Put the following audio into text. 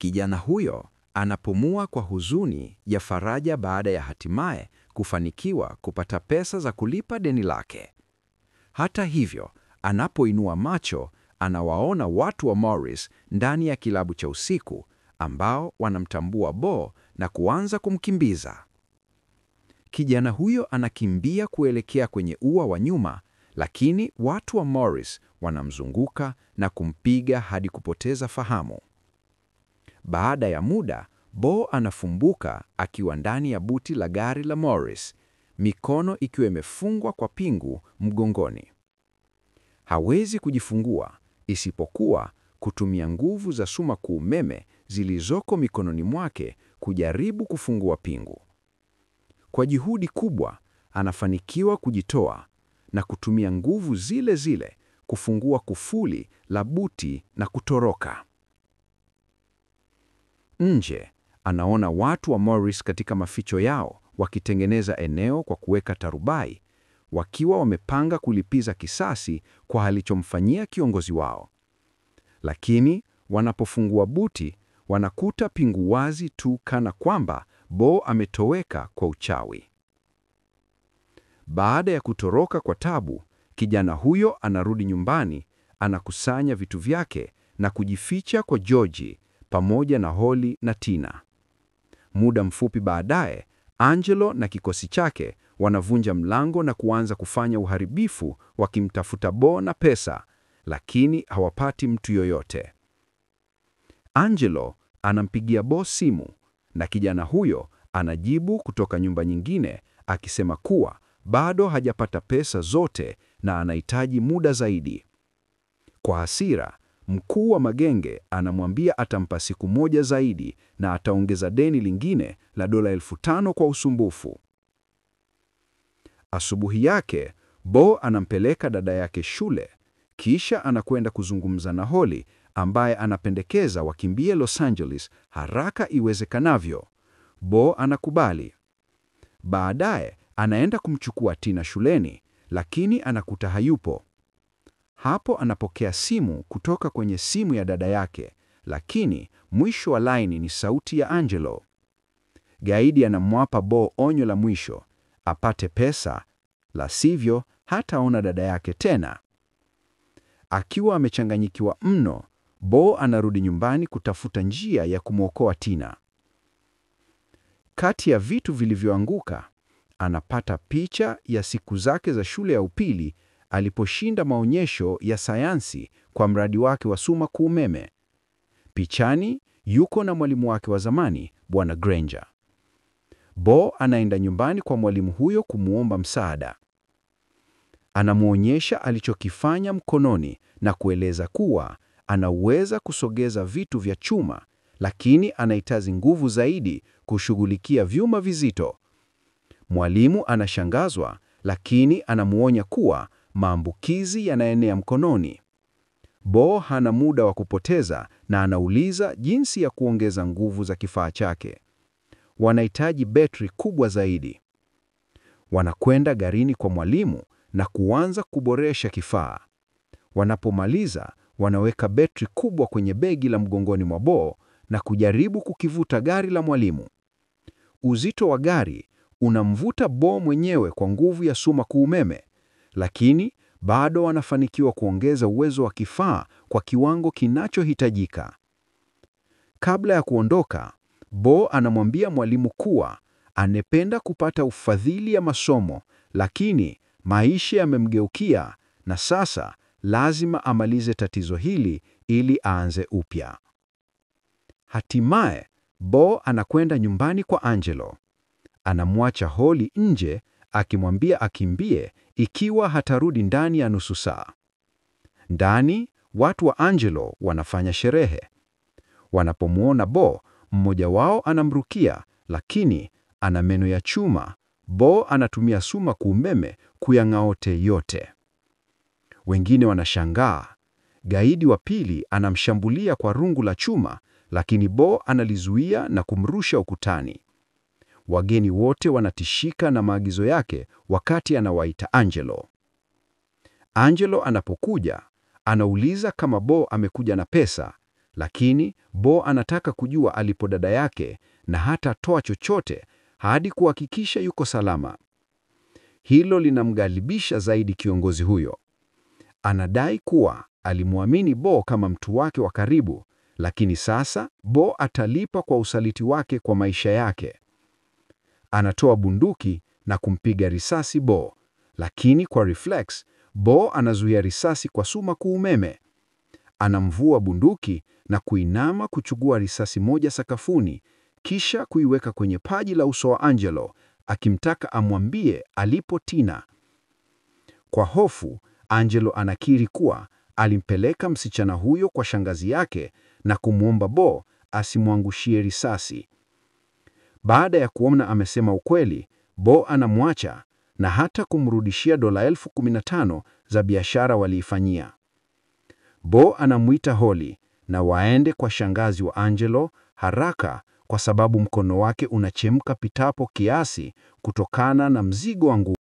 Kijana huyo anapumua kwa huzuni ya faraja baada ya hatimaye kufanikiwa kupata pesa za kulipa deni lake. Hata hivyo, anapoinua macho, anawaona watu wa Morris ndani ya kilabu cha usiku ambao wanamtambua Bo na kuanza kumkimbiza. Kijana huyo anakimbia kuelekea kwenye ua wa nyuma, lakini watu wa Morris wanamzunguka na kumpiga hadi kupoteza fahamu. Baada ya muda, Bo anafumbuka akiwa ndani ya buti la gari la Morris, mikono ikiwa imefungwa kwa pingu mgongoni. Hawezi kujifungua isipokuwa kutumia nguvu za sumaku umeme zilizoko mikononi mwake kujaribu kufungua pingu. Kwa juhudi kubwa, anafanikiwa kujitoa na kutumia nguvu zile zile kufungua kufuli la buti na kutoroka. Nje, anaona watu wa Morris katika maficho yao wakitengeneza eneo kwa kuweka tarubai, wakiwa wamepanga kulipiza kisasi kwa alichomfanyia kiongozi wao. Lakini wanapofungua buti, wanakuta pingu wazi tu kana kwamba Bo ametoweka kwa uchawi. Baada ya kutoroka kwa tabu, kijana huyo anarudi nyumbani, anakusanya vitu vyake na kujificha kwa Georgie pamoja na Holly na Tina. Muda mfupi baadaye, Angelo na kikosi chake wanavunja mlango na kuanza kufanya uharibifu wakimtafuta Bo na pesa, lakini hawapati mtu yoyote. Angelo anampigia Bo simu na kijana huyo anajibu kutoka nyumba nyingine akisema kuwa bado hajapata pesa zote na anahitaji muda zaidi. Kwa hasira, mkuu wa magenge anamwambia atampa siku moja zaidi na ataongeza deni lingine la $5,000 kwa usumbufu. Asubuhi yake, Bo anampeleka dada yake shule, kisha anakwenda kuzungumza na Holly ambaye anapendekeza wakimbie Los Angeles haraka iwezekanavyo. Bo anakubali. Baadaye, anaenda kumchukua Tina shuleni, lakini anakuta hayupo. Hapo anapokea simu kutoka kwenye simu ya dada yake, lakini mwisho wa laini ni sauti ya Angelo. Gaidi anamwapa Bo onyo la mwisho, apate pesa, la sivyo hataona dada yake tena. Akiwa amechanganyikiwa mno, Bo anarudi nyumbani kutafuta njia ya kumwokoa Tina. Kati ya vitu vilivyoanguka, anapata picha ya siku zake za shule ya upili aliposhinda maonyesho ya sayansi kwa mradi wake wa sumaku umeme. Pichani yuko na mwalimu wake wa zamani, Bwana Granger. Bo anaenda nyumbani kwa mwalimu huyo kumuomba msaada. Anamuonyesha alichokifanya mkononi na kueleza kuwa anaweza kusogeza vitu vya chuma, lakini anahitaji nguvu zaidi kushughulikia vyuma vizito. Mwalimu anashangazwa, lakini anamuonya kuwa maambukizi yanaenea mkononi. Bo hana muda wa kupoteza na anauliza jinsi ya kuongeza nguvu za kifaa chake. Wanahitaji betri kubwa zaidi. Wanakwenda garini kwa mwalimu na kuanza kuboresha kifaa. Wanapomaliza, wanaweka betri kubwa kwenye begi la mgongoni mwa Bo na kujaribu kukivuta gari la mwalimu. Uzito wa gari unamvuta Bo mwenyewe kwa nguvu ya sumaku umeme, lakini bado wanafanikiwa kuongeza uwezo wa kifaa kwa kiwango kinachohitajika. Kabla ya kuondoka, Bo anamwambia mwalimu kuwa anependa kupata ufadhili ya masomo, lakini maisha yamemgeukia na sasa lazima amalize tatizo hili ili aanze upya. Hatimaye, Bo anakwenda nyumbani kwa Angelo. Anamwacha Holly nje akimwambia akimbie ikiwa hatarudi ndani ya nusu saa. Ndani, watu wa Angelo wanafanya sherehe. Wanapomwona Bo, mmoja wao anamrukia, lakini ana meno ya chuma. Bo anatumia sumaku umeme kuyang'aote yote. Wengine wanashangaa. Gaidi wa pili anamshambulia kwa rungu la chuma, lakini Bo analizuia na kumrusha ukutani. Wageni wote wanatishika na maagizo yake wakati anawaita Angelo. Angelo anapokuja, anauliza kama Bo amekuja na pesa, lakini Bo anataka kujua alipo dada yake na hatatoa chochote hadi kuhakikisha yuko salama. Hilo linamghadhibisha zaidi kiongozi huyo. Anadai kuwa alimwamini Bo kama mtu wake wa karibu, lakini sasa Bo atalipa kwa usaliti wake kwa maisha yake. Anatoa bunduki na kumpiga risasi Bo, lakini kwa reflex, Bo anazuia risasi kwa sumaku umeme. Anamvua bunduki na kuinama kuchukua risasi moja sakafuni, kisha kuiweka kwenye paji la uso wa Angelo, akimtaka amwambie alipo Tina. Kwa hofu, Angelo anakiri kuwa alimpeleka msichana huyo kwa shangazi yake na kumwomba Bo asimwangushie risasi. Baada ya kuona amesema ukweli, Bo anamwacha na hata kumrudishia dola 15,000 za biashara waliifanyia. Bo anamuita Holly na waende kwa shangazi wa Angelo haraka kwa sababu mkono wake unachemka pitapo kiasi kutokana na mzigo wa nguvu.